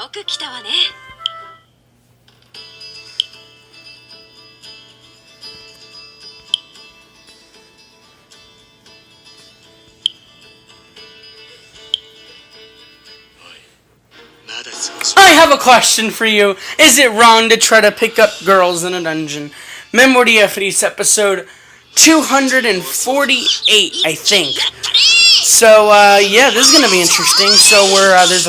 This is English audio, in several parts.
I have a question for you. Is it wrong to try to pick up girls in a dungeon? Memoria, Freese, episode 248, I think. So, yeah, this is gonna be interesting. So, there's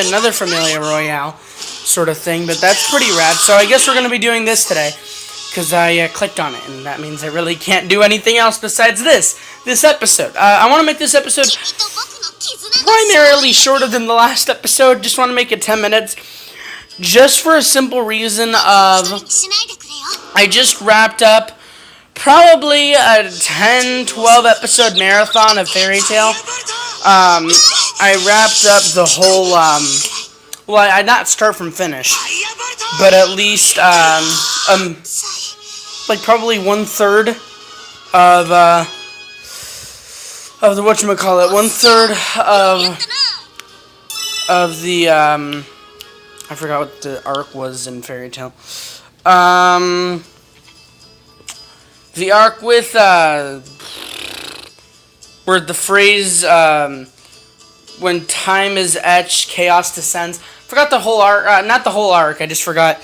another Familia Royale sort of thing, but that's pretty rad. So, I guess we're gonna be doing this today, because I clicked on it, and that means I really can't do anything else besides this episode. I want to make this episode primarily shorter than the last episode. Just want to make it 10 minutes. Just for a simple reason of I just wrapped up probably a 10-12 episode marathon of Fairy Tail. I wrapped up the whole well, I not start from finish, but at least like probably 1/3 of the whatchamacallit, 1/3 of the I forgot what the arc was in Fairy Tail. The arc with where the phrase when time is etched, chaos descends. Forgot the whole arc. Not the whole arc. I just forgot.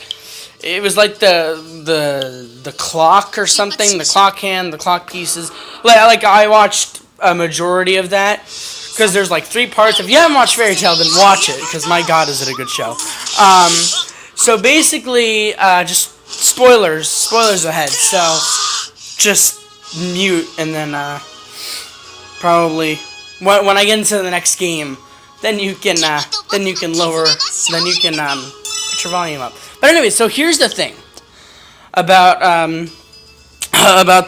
It was like the clock or something. The clock hand, the clock pieces. Like I watched a majority of that because there's like 3 parts. If you haven't watched Fairy Tail, then watch it because my God, is it a good show. So basically, just spoilers ahead. So just mute and then probably when I get into the next game, then you can put your volume up. But anyway, so here's the thing about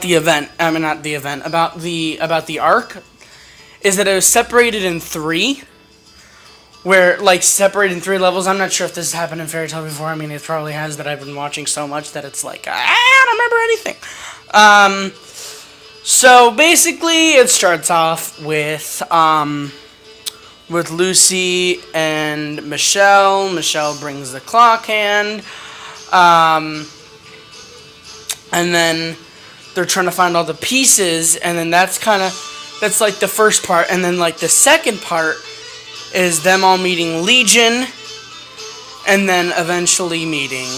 the event. I mean, not the event. About the arc, is that it was separated in 3. Where, like, separated in 3 levels. I'm not sure if this has happened in Fairy Tail before. I mean, it probably has, that I've been watching so much that it's like, I don't remember anything. So, basically, it starts off with Lucy and Michelle. Michelle brings the clock hand. And then they're trying to find all the pieces, and then that's like the first part. And then, like, the second part is them all meeting Legion, and then eventually meeting,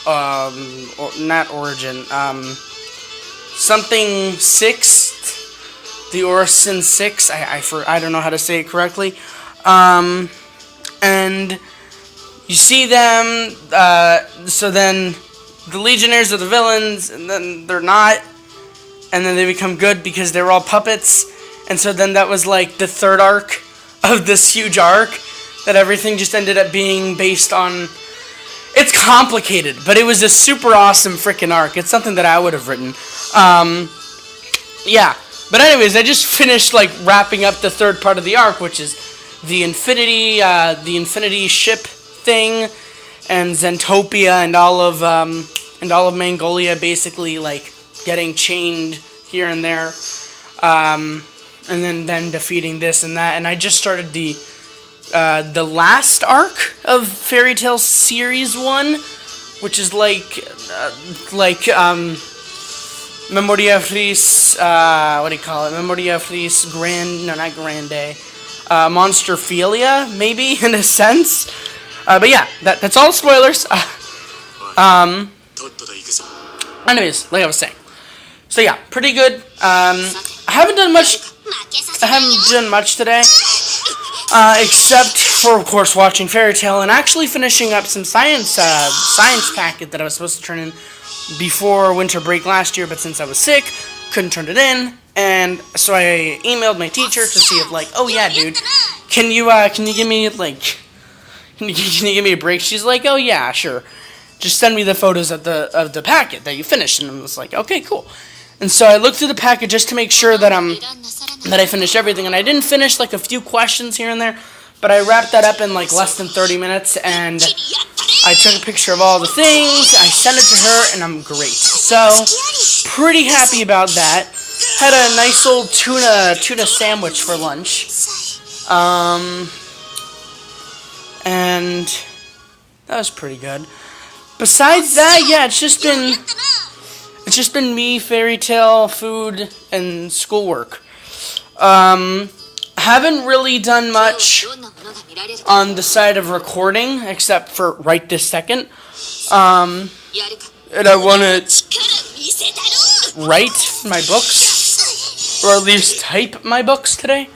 not Origin, something 6, the Orison 6, I don't know how to say it correctly, and you see them, so then the Legionnaires are the villains, and then they're not, and then they become good because they were all puppets, and so then that was like the 3rd arc of this huge arc, that everything just ended up being based on. It's complicated, but it was a super awesome freaking arc. It's something that I would have written. Yeah. But anyways, I just finished like wrapping up the 3rd part of the arc, which is the Infinity ship thing, and Zentopia, and all of Mongolia basically like getting chained here and there. And then defeating this and that, and I just started the last arc of Fairy Tail Series 1, which is like Memoria Freese, what do you call it? Memoria Freese not Grande, Monsterphilia, maybe, in a sense. But yeah, that's all spoilers. Anyways, like I was saying. So yeah, pretty good. I haven't done much today, except for, of course, watching Fairy Tail and actually finishing up some science packet that I was supposed to turn in before winter break last year, but since I was sick, couldn't turn it in, and so I emailed my teacher to see if, like, oh yeah, dude, can you give me, like, can you give me a break? She's like, oh yeah, sure, just send me the photos of the packet that you finished, and I was like, okay, cool. And so I looked through the packet just to make sure that I finished everything, and I didn't finish like a few questions here and there, but I wrapped that up in like less than 30 minutes, and I took a picture of all the things, I sent it to her, and I'm great. So, pretty happy about that. Had a nice old tuna sandwich for lunch. And That was pretty good. Besides that, yeah, it's just been me, fairy tale, food, and schoolwork. Haven't really done much on the side of recording, except for right this second. And I want to write my books, or at least type my books today,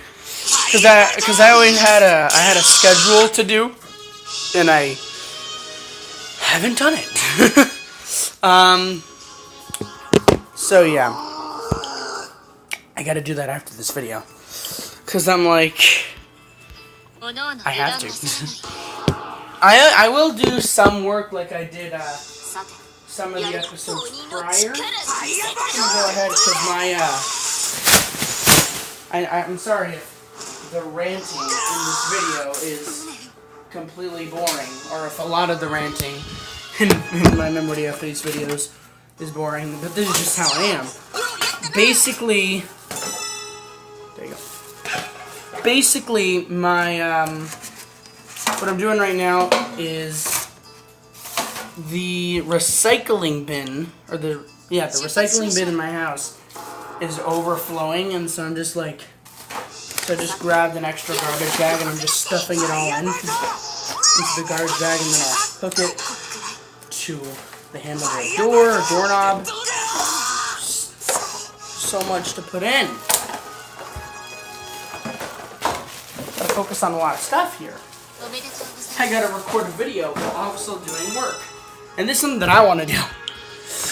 because I always had a schedule to do, and I haven't done it. So yeah, I gotta do that after this video, because I'm like, I have to. I will do some work like I did some of the episodes prior. I'm gonna go ahead, because I'm sorry if the ranting in this video is completely boring, or if a lot of the ranting in my Memoria Freese videos is boring, but this is just how I am. Basically, there you go. Basically, my what I'm doing right now is the recycling bin, or the recycling bin in my house is overflowing, and so I'm just like, so I just grabbed an extra garbage bag and I'm just stuffing it all into the garbage bag, and then I'll hook it to the handle of a door or doorknob. So much to put in. Gotta focus on a lot of stuff here. I gotta record a video while also doing work. And this is something that I want to do,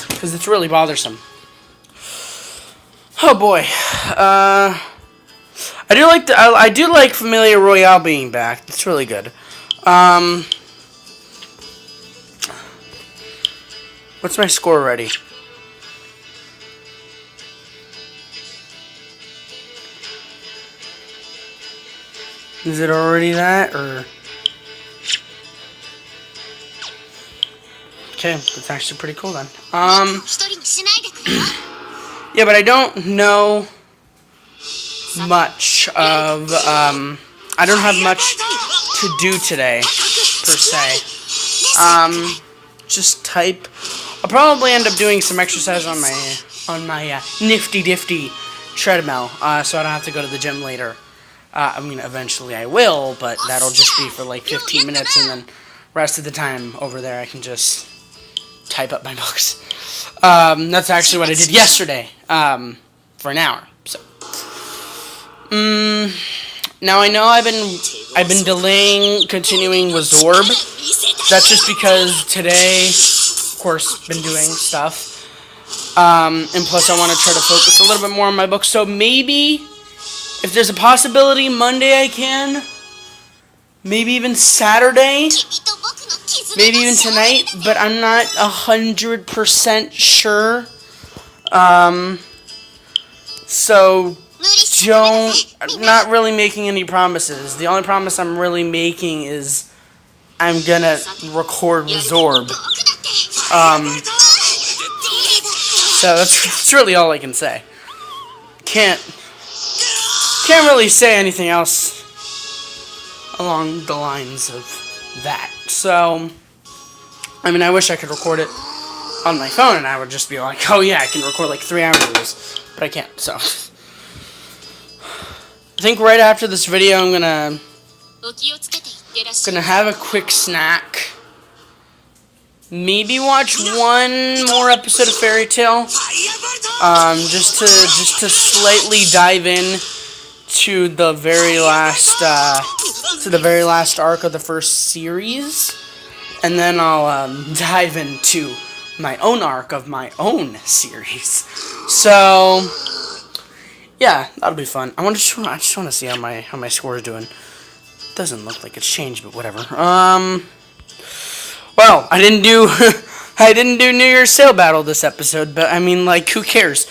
because it's really bothersome. Oh boy. I do like Familia Royale being back. It's really good. What's my score already? Is it already that, or? Okay, that's actually pretty cool then. Yeah, but I don't know much of, I don't have much to do today, per se. Just type. I'll probably end up doing some exercise on my nifty treadmill, so I don't have to go to the gym later. I mean, eventually I will, but that'll just be for like 15 minutes, and then rest of the time over there I can just type up my books. That's actually what I did yesterday, for an hour. So, now I know I've been delaying continuing with Zorb. That's just because today, of course, been doing stuff. And plus I want to try to focus a little bit more on my books. So maybe, if there's a possibility, Monday I can. Maybe even Saturday. Maybe even tonight. But I'm not 100% sure. So, I'm not really making any promises. The only promise I'm really making is I'm gonna record with Zorb. So that's really all I can say. Can't really say anything else along the lines of that. So, I mean, I wish I could record it on my phone and I would just be like, oh yeah, I can record like 3 hours of this, but I can't. So, I think right after this video, I'm gonna have a quick snack. Maybe watch one more episode of Fairy Tail. Just to slightly dive in to the very last arc of the first series, and then I'll dive into my own arc of my own series. So yeah, that'll be fun. I just want to see how my score is doing. Doesn't look like it's changed, but whatever. Well, I didn't do New Year's sale battle this episode, but I mean, like, who cares?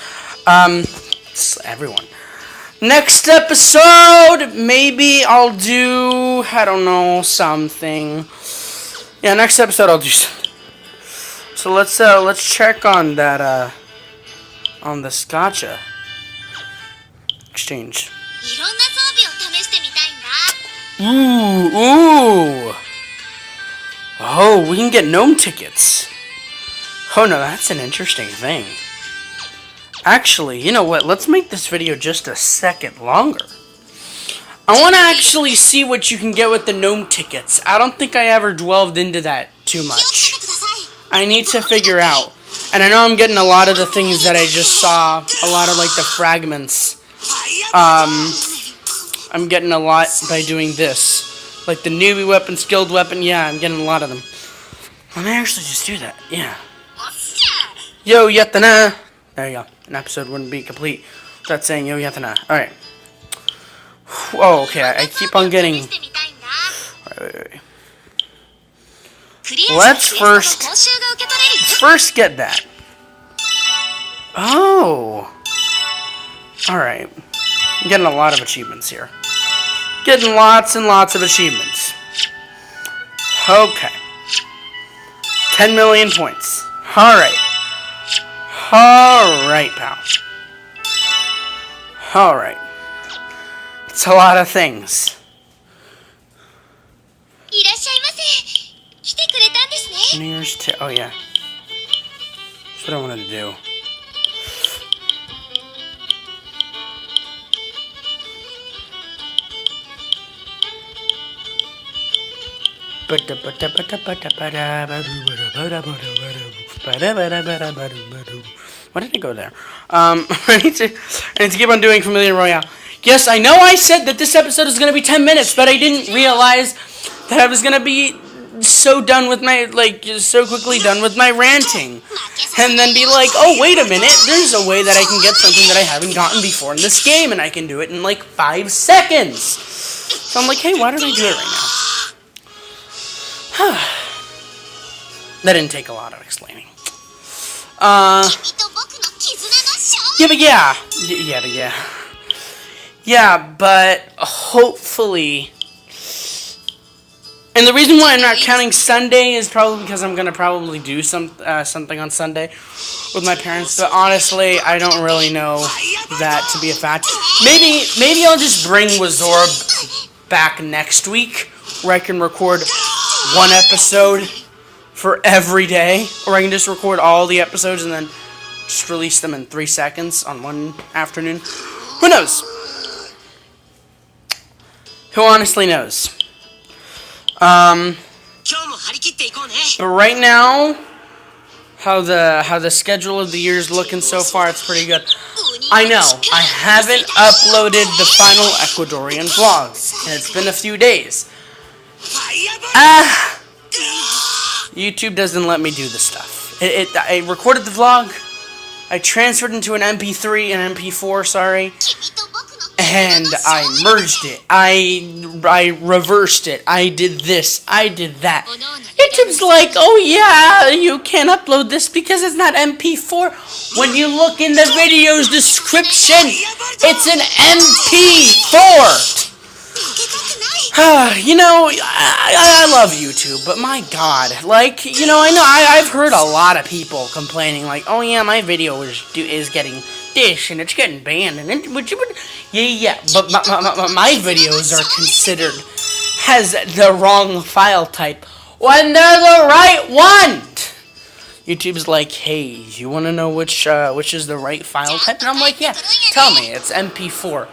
Everyone. Next episode, maybe I'll do, I don't know, something. Yeah, next episode I'll do something. So let's check on that on the Scotcha exchange. Ooh. Oh, we can get gnome tickets. Oh no, that's an interesting thing. Actually, you know what? Let's make this video just a second longer. I want to actually see what you can get with the gnome tickets. I don't think I ever delved into that too much. I need to figure out. And I know I'm getting a lot of the things that I just saw. A lot of like the fragments. I'm getting a lot by doing this. Like the newbie weapon, skilled weapon. Yeah, I'm getting a lot of them. Let me actually just do that. Yeah. Yo, yatana. There you go. An episode wouldn't be complete without saying yo, yatana. Alright. Oh, okay. I keep on getting... Wait. Let's first get that. Oh. Alright. I'm getting a lot of achievements here. Getting lots and lots of achievements. Okay. 10 million points. Alright. Alright, pal. Alright. It's a lot of things. New Year's too. Oh, yeah. That's what I wanted to do. Why did I go there? I need to keep on doing Familia Royale. Yes, I know I said that this episode is going to be 10 minutes, but I didn't realize that I was going to be so done with my, so quickly done with my ranting. And then be like, oh, wait a minute, there's a way that I can get something that I haven't gotten before in this game, and I can do it in, 5 seconds. So I'm like, hey, why don't I do it right now? That didn't take a lot of explaining. Yeah, but hopefully... And the reason why I'm not counting Sunday is probably because I'm going to probably do something on Sunday with my parents. But honestly, I don't really know that to be a fact. Maybe I'll just bring Wazora back next week, where I can record one episode for every day. Or I can just record all the episodes and then just release them in 3 seconds on one afternoon. Who knows? Who honestly knows? But right now, how the schedule of the year is looking so far, it's pretty good. I know, I haven't uploaded the final Ecuadorian vlog, and it's been a few days. YouTube doesn't let me do the stuff. I recorded the vlog, I transferred into an MP3, an MP4, sorry, and I merged it. I reversed it. I did this. I did that. YouTube's like, oh yeah, you can't upload this because it's not MP4. When you look in the video's description, it's an MP4. You know, I love YouTube, but my God, you know, I've heard a lot of people complaining, oh yeah, my video is getting this and it's getting banned, and yeah, but my videos are considered as the wrong file type when they're the right one. YouTube's like, hey, you want to know which is the right file type? And I'm like, yeah, tell me, it's MP4.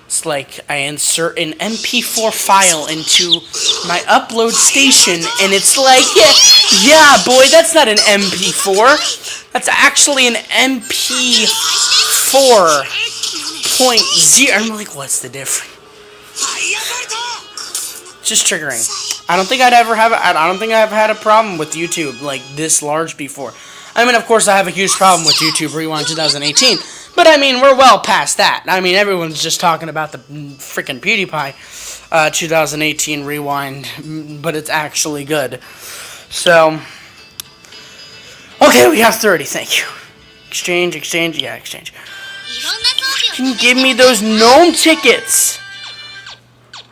It's like I insert an MP4 file into my upload station, and it's like, yeah, boy, that's not an MP4. That's actually an MP4.0. I'm like, what's the difference? Just triggering. I don't think I've had a problem with YouTube this large before. I mean, of course, I have a huge problem with YouTube Rewind 2018. But, I mean, we're well past that. I mean, everyone's just talking about the freaking PewDiePie 2018 Rewind, but it's actually good. So, okay, we have 30, thank you. Exchange, yeah, exchange. Can you give me those gnome tickets?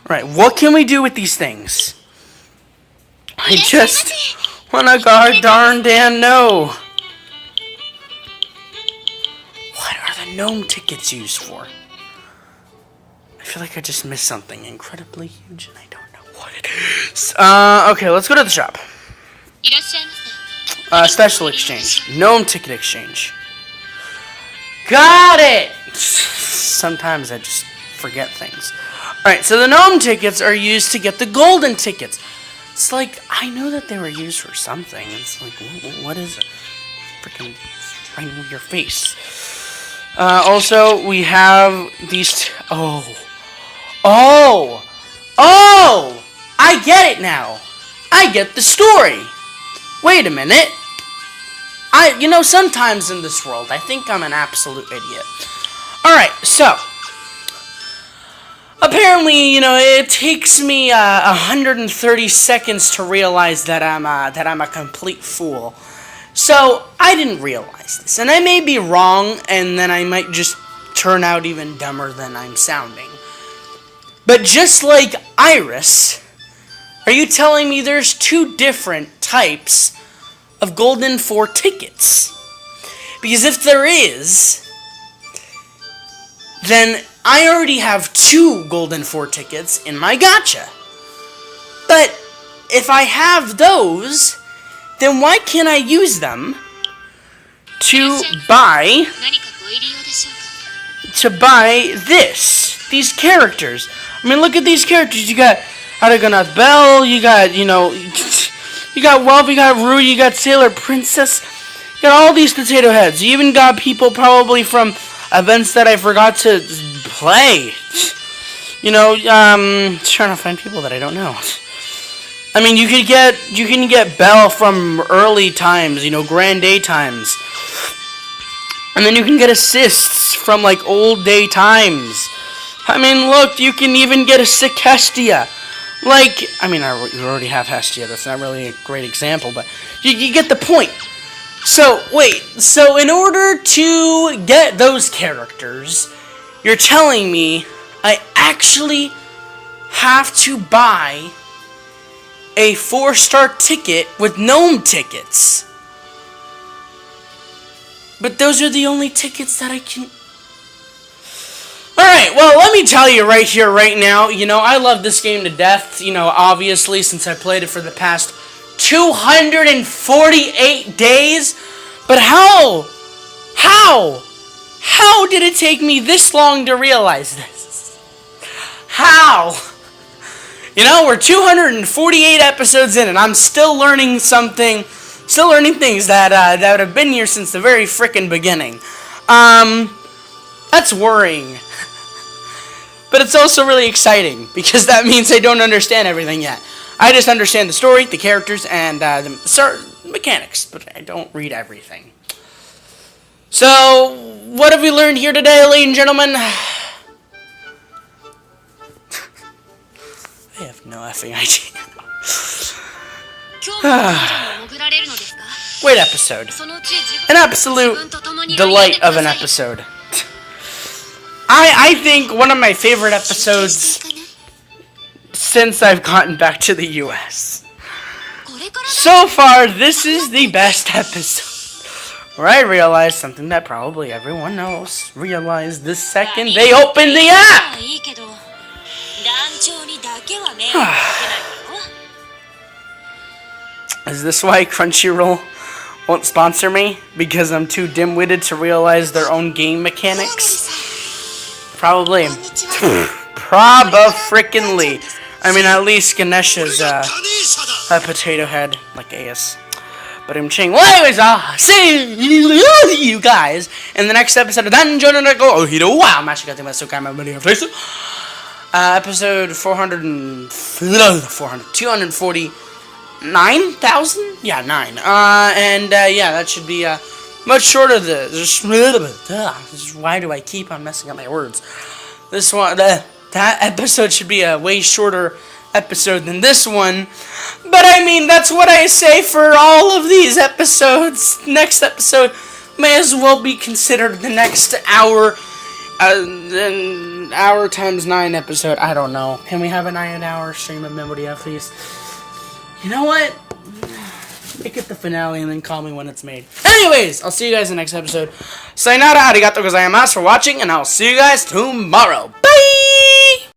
Right, what can we do with these things? I just want to darn know. What are the gnome tickets used for? I feel like I just missed something incredibly huge and I don't know what it is. Okay, let's go to the shop. Special exchange. Gnome ticket exchange. Got it! Sometimes I just forget things. Alright, so the gnome tickets are used to get the golden tickets. It's like, I know that they were used for something. It's like, what is it? Freaking right in your face. Also, we have these... Oh, I get it now. I get the story. Wait a minute. Sometimes in this world, I think I'm an absolute idiot. Alright, so... Apparently, it takes me 130 seconds to realize that I'm a complete fool. So, I didn't realize this. And I may be wrong, and then I might just turn out even dumber than I'm sounding. But just like Iris, are you telling me there's two different types of Golden 4 tickets? Because if there is, then I already have 2 Golden 4 tickets in my gacha. But if I have those, then why can't I use them to buy these characters? I mean, look at these characters. You got Argonath Bell, you got, you got Welp, you got Rue, you got Sailor Princess, you got all these potato heads. You even got people probably from events that I forgot to play. Trying to find people that I don't know. I mean, you can get Belle from early times, Grand Day times. And then you can get assists from, like, old day times. I mean, look, you can even get a sick Hestia. Like, I mean, you already have Hestia. That's not really a great example, but you get the point. So, wait. So, in order to get those characters, you're telling me I actually have to buy a 4-star ticket with gnome tickets. But those are the only tickets that I can... Alright, well, let me tell you right here, right now, I love this game to death, obviously, since I played it for the past 248 days. But how did it take me this long to realize this? How? We're 248 episodes in, and I'm still learning something, still learning things that have been here since the very frickin' beginning. That's worrying. But it's also really exciting, because that means I don't understand everything yet. I just understand the story, the characters, and the mechanics, but I don't read everything. So, what have we learned here today, ladies and gentlemen? I have no effing idea. Wait, episode. An absolute delight of an episode. I think one of my favorite episodes since I've gotten back to the US. So far, this is the best episode. Where I realized something that probably everyone else realized the second they opened the app. Is this why Crunchyroll won't sponsor me? Because I'm too dim-witted to realize their own game mechanics? Probably. Proba-frickin-ly. I mean, at least Ganesha's a potato head, like AS. But I'm ching. Well, anyways, I'll see you guys in the next episode of Dungeon and Go Ohito. Wow, Freese. Episode 249,000? Yeah, 9. Yeah, that should be much shorter than this. Why do I keep on messing up my words? This one, that episode should be a way shorter episode than this one. But I mean, that's what I say for all of these episodes. Next episode may as well be considered the next hour, hour times 9 episode. I don't know. Can we have a 9-hour stream of Memoria, please? You know what? Make it the finale and then call me when it's made. Anyways, I'll see you guys in the next episode. Sayonara, arigatou gozaimasu for watching, and I'll see you guys tomorrow. Bye!